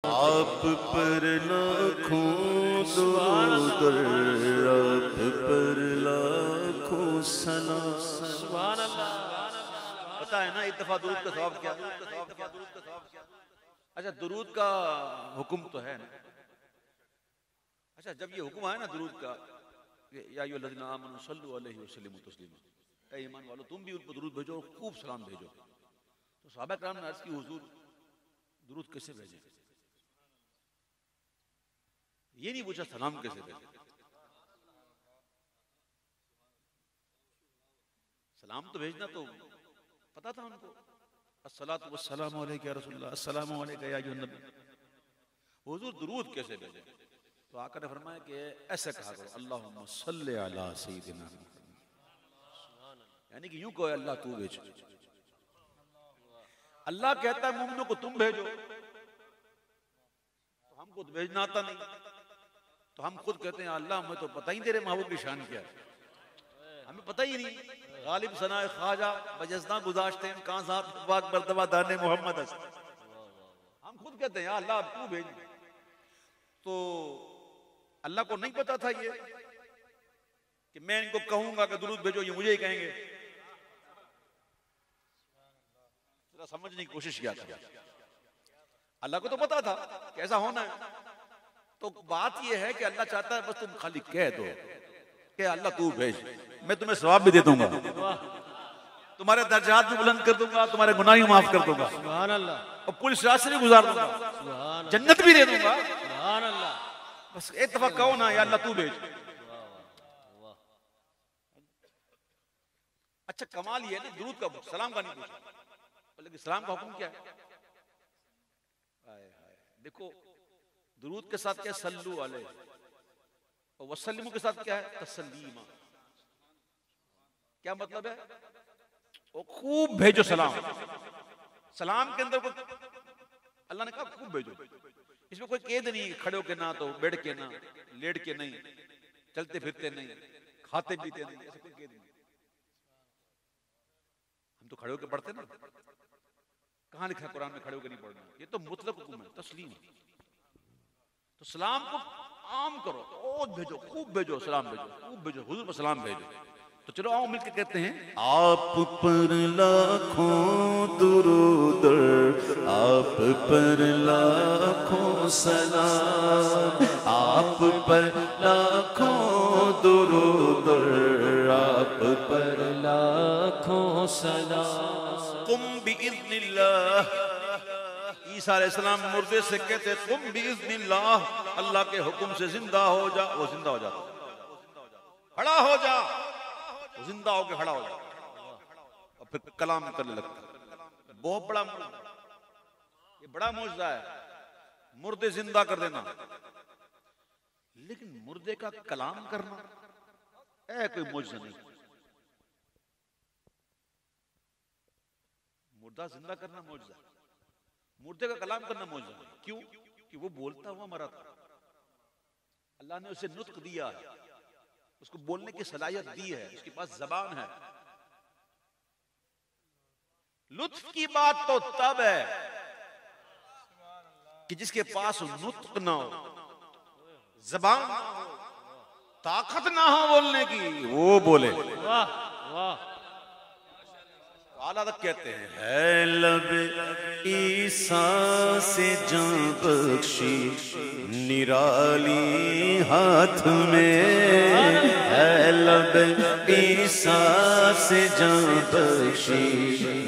آپ پر لاکھوں درود، آپ پر لاکھوں سلام۔ سبحان اللہ۔ پتا ہے نا ایک دفعہ درود کا ثواب کیا؟ اچھا درود کا حکم تو ہے نا۔ اچھا جب یہ حکم آیا نا درود کا کہ یا ایھا الذین آمنوا صلوا علیہ وسلموا تسلیما، اے ایمان والو تم بھی ان پر درود بھیجو، خوب سلام بھیجو۔ تو صحابہ کرام نے عرض کی حضور درود کیسے بھیجیں؟ یہ نہیں پوچھا سلام کیسے بھیجیں۔ سلام تو بھیجنا تو پتا تھا ان کو، الصلاۃ والسلام علیک یا رسول اللہ، السلام علیک یا ایھا النبی۔ حضور درود کیسے بھیجیں؟ تو آقا نے فرمایا کہ ایسے کہا کرو اللہم صلی علی سیدنا محمد، یعنی کہ یوں کہو اللہ تو بھیج۔ اللہ کہتا ہے مومنوں کو تم بھیجو، تو ہم کو تو بھیجنا آتا نہیں، تو ہم خود کہتے ہیں اللہ ہمیں تو پتہ ہی تیرے محبوب کی شان کیا ہے، ہمیں پتہ ہی نہیں۔ غالب ثناء خواجہ بجزنا گزاشتے ہیں کہاں صاحب پاک مرتبہ دانے محمد است، ہم خود کہتے ہیں یا اللہ اب تو بھیج۔ تو اللہ کو نہیں پتا تھا یہ کہ میں ان کو کہوں گا کہ درود بھیجو یہ مجھے ہی کہیں گے؟ ذرا سمجھنے کی کوشش کیا تھا۔ اللہ کو تو پتا تھا کہ ایسا ہونا ہے، تو بات یہ ہے کہ اللہ چاہتا ہے بس تم خالی کہہ دو کہ اللہ تو بھیج، میں تمہیں ثواب بھی دے دوں گا، تمہارے درجات بھی بلند کر دوں گا، تمہارے گناہ بھی معاف کر دوں گا، سبحان اللہ، اور پولیس رات سے بھی گزار دوں گا، سبحان جنت بھی دے دوں گا۔ سبحان اللہ۔ بس ایک دفعہ کہو نا یا اللہ تو بھیج۔ اچھا کمال یہ ہے نا درود کا سلام کا نہیں پوچھا، لیکن سلام کا حکم کیا ہے؟ دیکھو درود کے ساتھ کیا ہے؟ صلو علیہ، اور وسلموا کے ساتھ کیا ہے؟ تسلیما۔ کیا مطلب ہے؟ وہ خوب بھیجو سلام۔ سلام کے اندر کوئی اللہ نے کہا خوب بھیجو، اس میں کوئی قید نہیں، کھڑے ہو کے نہ، تو بیٹھ کے نہ، لیٹ کے نہیں، چلتے پھرتے نہیں، کھاتے پیتے نہیں، ایسا کوئی قید نہیں۔ ہم تو کھڑے ہو کے پڑھتے نا، کہاں لکھا ہے قرآن میں کھڑے ہو کے نہیں پڑھنا؟ یہ تو مطلق حکم ہے، تسلیم۔ تو سلام کو عام کرو، بہت بھیجو، خوب بھیجو، سلام بھیجو، خوب بھیجو، حضور پر سلام بھیجو۔ تو چلو آؤ مل کے کہتے ہیں آپ پر لاکھوں درود، آپ پر لاکھوں سلام، آپ پر لاکھوں درود، آپ پر لاکھوں سلام۔ قم بإذن اللہ، عیسیٰ علیہ السلام مردے سے کہتے قم بإذن اللہ، اللہ کے حکم سے زندہ ہو جا، وہ زندہ ہو جاتا، کھڑا ہو جا، وہ زندہ ہو کے کھڑا ہو جاتا، اور پھر کلام کرنے لگتا۔ بہت بڑا معجزہ، یہ بڑا معجزہ ہے، مردے زندہ کر دینا۔ لیکن مردے کا کلام کرنا کوئی معجزہ نہیں۔ مردہ زندہ کرنا معجزہ، مردے کا کلام کرنا معجزہ ہے۔ کیوں؟ کہ وہ بولتا ہوا مرا تھا، اللہ نے اسے نطق دیا ہے، اس کو بولنے کی صلاحیت دی ہے، اس کے پاس زبان ہے۔ لطف کی بات تو تب ہے کہ جس کے پاس نطق نہ ہو، زبان نہ ہو، طاقت نہ ہو بولنے کی، وہ بولے۔ واہ واہ، اعلیٰ تک کہتے ہیں ہے لب عیسیٰ سے جاں بخشی نرالی ہاتھ میں، ہے لب عیسیٰ سے جاں بخشی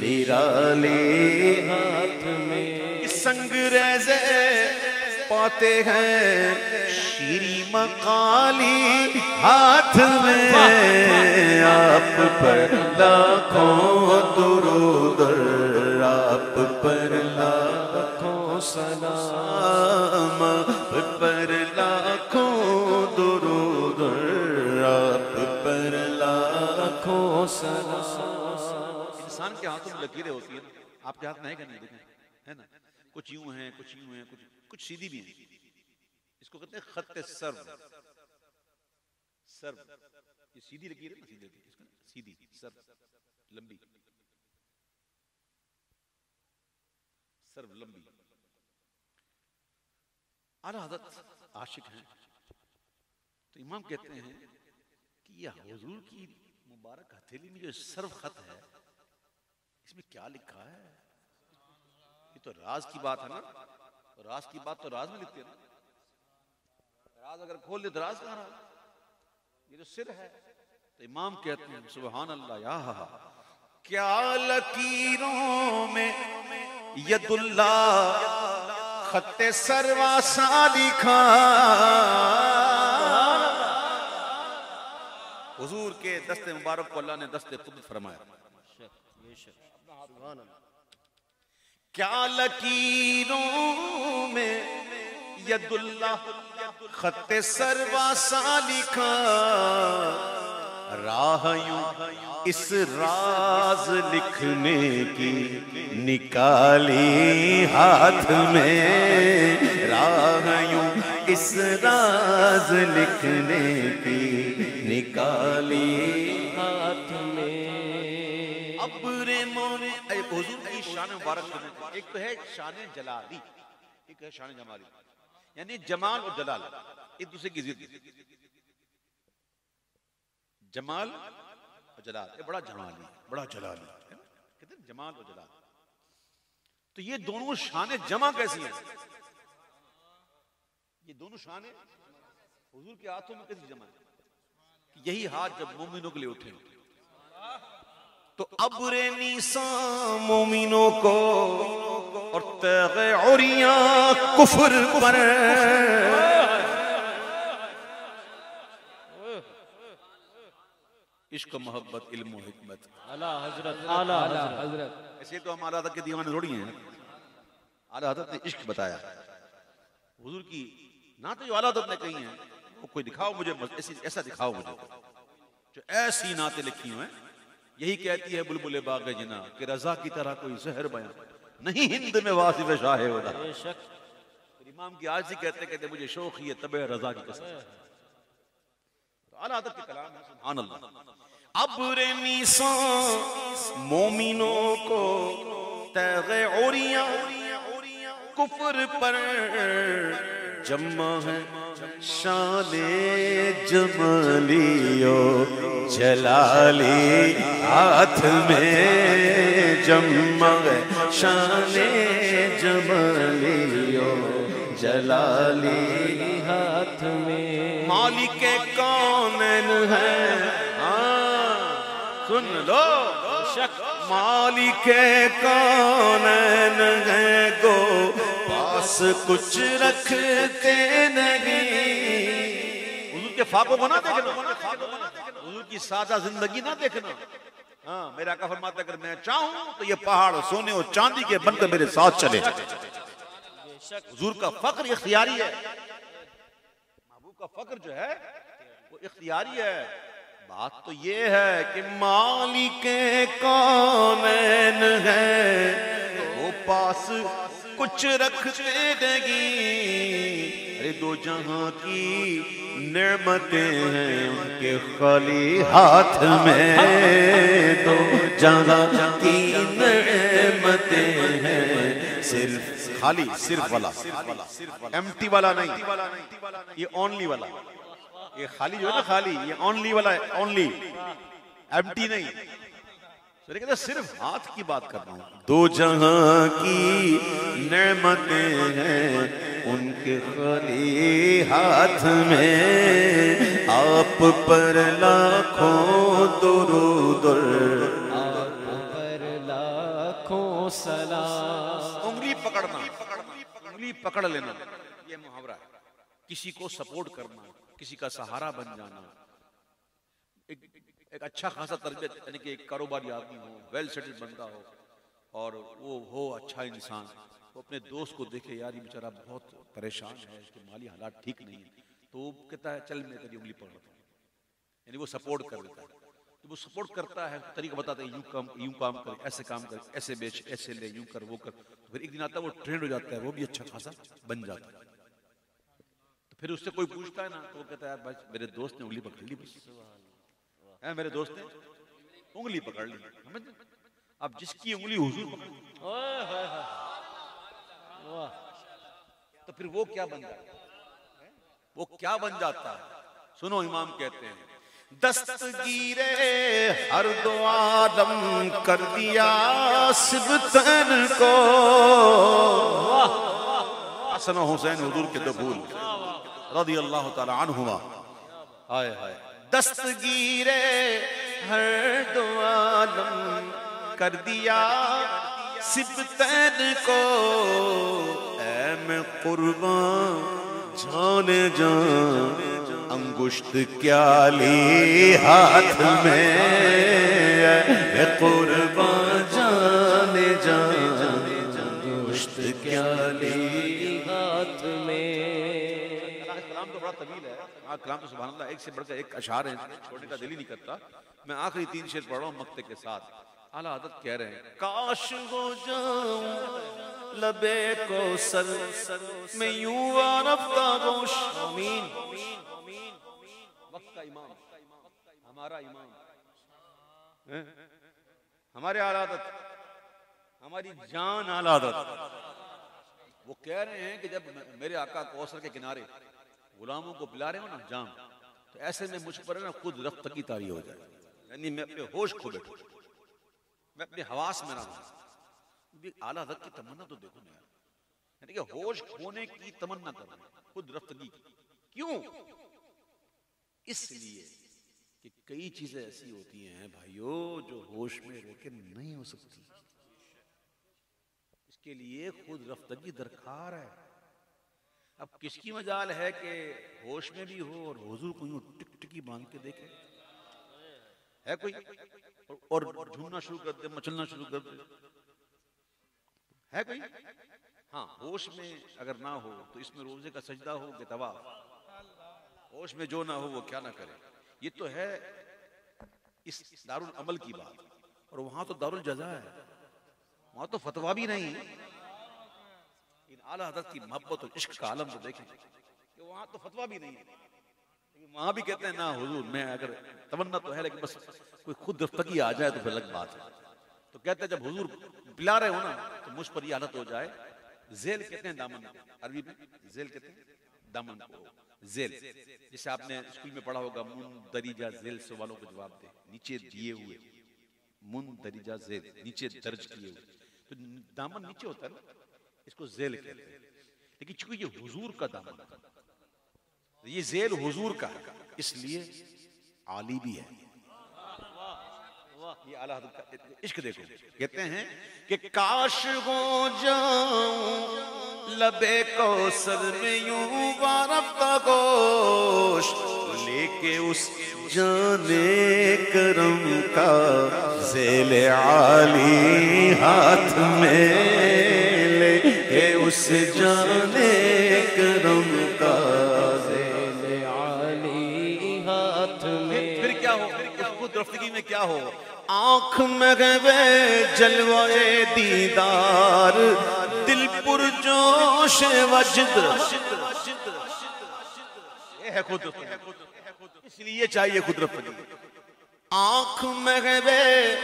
نرالی ہاتھ میں، سنگریزے پاتے ہیں شیریں مقالی ہاتھ میں، آپ پر لاکھوں درود، آپ پر لاکھوں سلام، آپ پر لاکھوں درود، آپ پر لاکھوں سلام۔ انسان کے ہاتھوں میں لکیریں ہوتی ہیں، آپ کے ہاتھ میں ہے کہ نہیں؟ دیکھیں ہے نا، کچھ یوں ہیں، کچھ یوں ہیں، کچھ سیدھی بھی ہیں، اس کو کہتے ہیں خط سرو۔ سرو یہ سیدھی لکیر ہے نا، سیدھی لکیر، اس کو سیدھی سرو لمبی، سرو لمبی۔ اعلیٰ حضرت عاشق ہیں تو امام کہتے ہیں کہ یہ حضور کی مبارک ہتھیلی میں جو سرو خط ہے اس میں کیا لکھا ہے؟ یہ تو راز کی بات ہے نا، تو راز کی بات تو راز میں لکھتے ہیں نا، راز اگر کھول دے تو راز کہاں رہا؟ یہ جو سر ہے تو امام کہتے ہیں سبحان اللہ یا کیا لکیروں میں ید اللہ خط سروا سا لکھا، حضور کے دست مبارک کو اللہ نے دست قدرت فرمایا. کیا لکیروں میں ید اللہ خط سروا سا لکھا، راہ یوں اس راز لکھنے کی نکالی ہاتھ میں، راہ یوں اس راز لکھنے کی نکالی ہاتھ میں. ابر مون حضور کی شان مبارک سنیں. ایک تو ہے شان جلالی، ایک ہے شان جمالی، یعنی جمال اور جلال ایک دوسرے کی ضد. جمال اور جلال یہ بڑا جمالی بڑا جلالی کہتے ہیں جمال اور جلال. تو یہ دونوں شانیں جمع کیسی ہیں؟ یہ دونوں شانیں حضور کے ہاتھوں میں کیسی جمع ہیں؟ یہی ہاتھ جب مومنوں کے لیے اٹھے تو ابر نیسان مومنوں کو اور تیغ عریاں کفر پر، عشق محبت علم و حکمت. اعلیٰ حضرت اعلیٰ حضرت. ایسے تو ہم اعلیٰ حضرت کے دیوانے تھوڑی ہیں. اعلیٰ حضرت نے عشق بتایا حضور کی نعتیں جو اعلیٰ حضرت نے کہی ہیں وہ کوئی دکھاؤ مجھے ایسا دکھاؤ مجھے جو ایسی نعتیں لکھی ہوئے. یہی کہتی ہے بلبل باغ جنا کہ رضا کی طرح کوئی زہر بیان نہیں ہند میں واصف شاہ ودا. امام کی آج ہی کہتے مجھے شوق ہی ہے طبع رضا کی قسم. تو اعلیٰ حضرت کے کلام ہے سبحان اللہ. ابر نیسان مومنوں کو تیغ عریاں کفر پر، جمع ہے شان جمالی و جلالی ہاتھ میں، جمع ہے شان جمالی و جلالی ہاتھ میں. مالک کونین ہے سن لو مالک کونین ہے گو پاس کچھ رکھتے نہیں. حضور کے فاقوں کو نہ دیکھنا، حضور کی سادہ زندگی نہ دیکھنا. ہاں میرا آقا فرماتا ہے اگر میں چاہوں تو یہ پہاڑ سونے اور چاندی کے بن کر میرے ساتھ چلے. حضور کا فقر اختیاری ہے، محبوب کا فقر جو ہے وہ اختیاری ہے. بات تو یہ ہے کہ مالک کونین ہے وہ پاس کچھ رکھتے نہیں. ارے دو جہاں کی نعمتیں ہیں ان کے خالی ہاتھ میں، دو جہاں کی نعمتیں ہیں صرف خالی صرف والا ایمٹی والا نہیں، یہ اونلی والا. یہ خالی جو ہے نا خالی یہ اونلی والا ہے، اونلی ایمٹی نہیں. کہتے صرف ہاتھ کی بات کر رہا ہوں. دو جہاں کی نعمتیں ہیں ان کے خالی ہاتھ میں، آپ پر لاکھوں درود آپ پر لاکھوں سلام. انگلی پکڑنا، انگلی پکڑ لینا یہ محاورہ ہے. کسی کو سپورٹ کرنا، کسی کا سہارا بن جانا. ایک اچھا خاصا تربیت یعنی کہ ایک کاروباری آدمی ہو، ویل سیٹل بندہ ہو اور وہ ہو اچھا انسان، وہ اپنے دوست کو دیکھے یار یہ بیچارہ بہت پریشان ہے، اس کے مالی حالات ٹھیک نہیں ہیں، تو وہ کہتا ہے چل میں تیری انگلی پکڑتا ہوں. یعنی وہ سپورٹ کر دیتا ہے. جب وہ سپورٹ کرتا ہے طریقہ بتاتا ہے یوں کام کر، ایسے کام کر، ایسے بیچ، ایسے لے، یوں کر وہ کر. پھر ایک دن آتا ہے وہ ٹرینڈ ہو جاتا ہے، وہ بھی اچھا خاصا بن جاتا ہے. پھر اس سے کوئی پوچھتا ہے نا تو وہ کہتا ہے بھائی میرے دوست نے انگلی پکڑ لی، بس میرے دوست نے انگلی پکڑ لی. اب جس کی انگلی حضور پکڑ لی تو پھر وہ کیا بن جاتا ہے؟ وہ کیا بن جاتا ہے؟ سنو امام کہتے ہیں دستگیرے ہر دو عالم کر دیا سبتن کو، حسن و حسین حضور کے دو پھول رضی اللہ تعالی عنہما، ہائے ہائے، دستگیرے ہر دو عالم کر دیا سبتن کو، اے میں قربان جان جان انگشت کیا لی ہاتھ میں، اے قربان جان جان انگشت کیا لی ہاتھ میں۔ کلام تو بڑا طویل ہے، کلام تو سبحان اللہ ایک سے بڑھ کر ایک اشعار ہیں، چھوڑنے کا دل ہی نہیں کرتا۔ میں آخری 3 شعر پڑھ رہا ہوں مقطع کے ساتھ۔ اعلیٰ حضرت کہہ رہے ہیں کاش ہو جاؤں لبے کو سر میں یوں وارفتہ گوش، آمین، وقت کا امام، ہمارا امام، ہمارے اعلیٰ حضرت، ہماری جان اعلیٰ حضرت، وہ کہہ رہے ہیں کہ جب میرے آقا کوثر کے کنارے غلاموں کو پلا رہے ہوں نا جام، تو ایسے میں مجھ پر نا خود رفتگی طاری ہو جائے، یعنی میں اپنے ہوش کھو بیٹھوں، میں اپنے حواس میں نہ رہوں۔ اعلیٰ حضرت کی تمنا تو دیکھو نا، یعنی کہ ہوش کھونے کی تمنا کر رہے ہیں، خود رفتگی کی۔ کیوں؟ اس لیے کہ کئی چیزیں ایسی ہوتی ہیں بھائیو جو ہوش میں رہ کے نہیں ہو سکتی، اس کے لیے خود رفتگی درکار ہے۔ اب کس کی مجال ہے کہ ہوش میں بھی ہو اور حضور کو یوں ٹک ٹکی باندھ کے دیکھے؟ ہے کوئی؟ اور جھومنا شروع کر دے، مچلنا شروع کر دے، ہے کوئی؟ ہاں، ہوش میں اگر نہ ہو تو اس میں روزے کا سجدہ ہو کہ طواف، ہوش میں جو نہ ہو وہ کیا نہ کرے۔ یہ تو ہے اس دارالعمل کی بات، اور وہاں تو دارالجزا ہے، وہاں تو فتویٰ بھی نہیں۔ ان اعلیٰ حضرت کی محبت اور عشق کا عالم تو دیکھیں کہ وہاں تو فتویٰ بھی نہیں ہے، وہاں بھی کہتے ہیں نا حضور میں اگر تمنا تو ہے لیکن بس کوئی خود رفتگی آ جائے تو پھر الگ بات ہے۔ تو کہتے ہیں جب حضور پلا رہے ہو نا تو مجھ پر یہ حالت ہو جائے، ذیل کہتے ہیں دامن کو، عربی میں ذیل کہتے ہیں دامن کو، ذیل، جسے آپ نے اسکول میں پڑھا ہوگا مندرجہ ذیل سوالوں کو جواب دے، نیچے دیے ہوئے، مندرجہ ذیل نیچے درج کیے ہوئے، تو دامن نیچے ہوتا ہے نا، اس کو ذیل کہتے ہیں۔ لیکن چونکہ یہ حضور کا دامن ہے، یہ ذیل حضور کا ہے، اس لیے عالی بھی ہے۔ یہ اعلیٰ حضرت کا عشق دیکھو، کہتے ہیں کہ کاش ہو جاؤں لبے کوثر میں یوں وارفتہ گوش، لے کے اس جانے کرم کا ذیل عالی ہاتھ میں، لے کے اس جانے کرم کا ذیل عالی ہاتھ میں۔ پھر کیا ہو؟ اس خود رفتگی میں کیا ہو؟ آنکھ میں گئے جلوے دیدار، دل پر جوش وجد، یہ ہے خود رفتگی، اس لیے چاہیے خود رفتگی۔ آنکھ میں گئے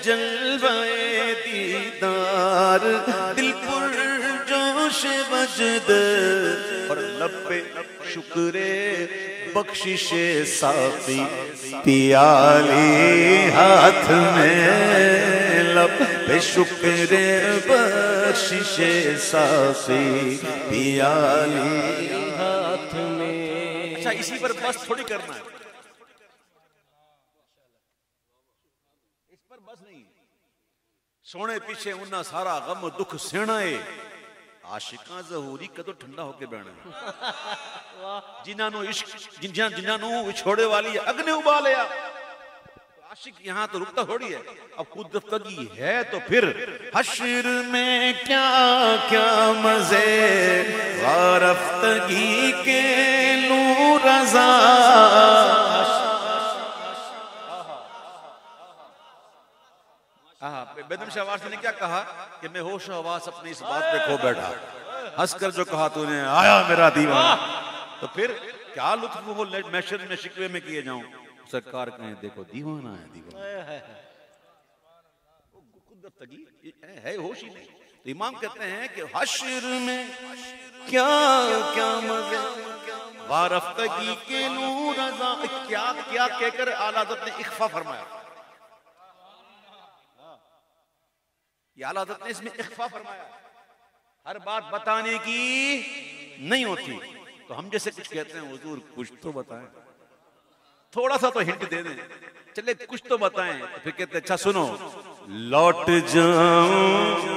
جلوے دیدار، دل پر جوش وجد، اور لب پہ شکر بخشش ساقی پیالی ہاتھ میں، لب پہ شکر بخشش ساقی پیالی ہاتھ میں۔ اچھا، اسی پر بس تھوڑی کرنا ہے، اس پر بس نہیں، سونے پیچھے انہا سارا غم دکھ سینا ہے، عاشقاں ظہوری کدو ٹھنڈا ہو کے بیٹھنا، جنہاں نو چھوڑے والی اگنے ابالیا، عاشق یہاں تو رکتا تھوڑی ہے۔ اب خود رفتگی ہے تو پھر حشر میں کیا کیا مزے، رفتگی کے لوں رضا، بیدم شاہ وارث نے کیا کہا کہ میں ہوش و حواس اپنی اس بات پہ کھو بیٹھا، ہنس کر جو کہا تو نے آیا میرا دیوانہ، تو پھر کیا لطف وہ محشر میں شکوے میں کیے جاؤں، سرکار کہیں دیکھو دیوانہ ہے، دیوانہ ہے، خود رفتگی ہے، ہوش ہی نہیں۔ تو امام کہتے ہیں کہ حشر میں کیا کیا مزے وارفتگی کے نور رضا، کیا کیا کہہ کر اعلیٰ حضرت نے اخفا فرمایا. یہ اعلیٰ حضرت نے اس میں اخفا فرمایا. ہر بات بتانے کی نہیں ہوتی. تو ہم جیسے کچھ کہتے ہیں حضور کچھ تو بتائیں، تھوڑا سا تو ہنٹ دے دیں، چلے کچھ تو بتائیں. پھر کہتے ہیں اچھا سنو، لوٹ جاؤں،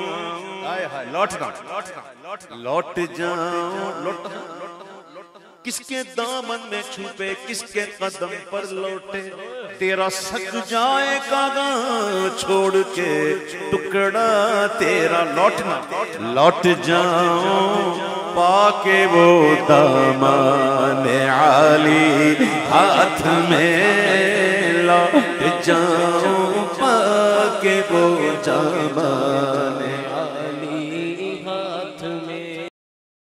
لوٹنا لوٹ جاؤں، کس کے دامن میں چھپے کس کے قدم پر لوٹے، تیرا سج جائے گا چھوڑ کے ٹکڑا تیرا. لوٹنا لوٹ جاؤں پا کے وہ دامان عالی ہاتھ میں، لوٹ جاؤں پا کے وہ دامان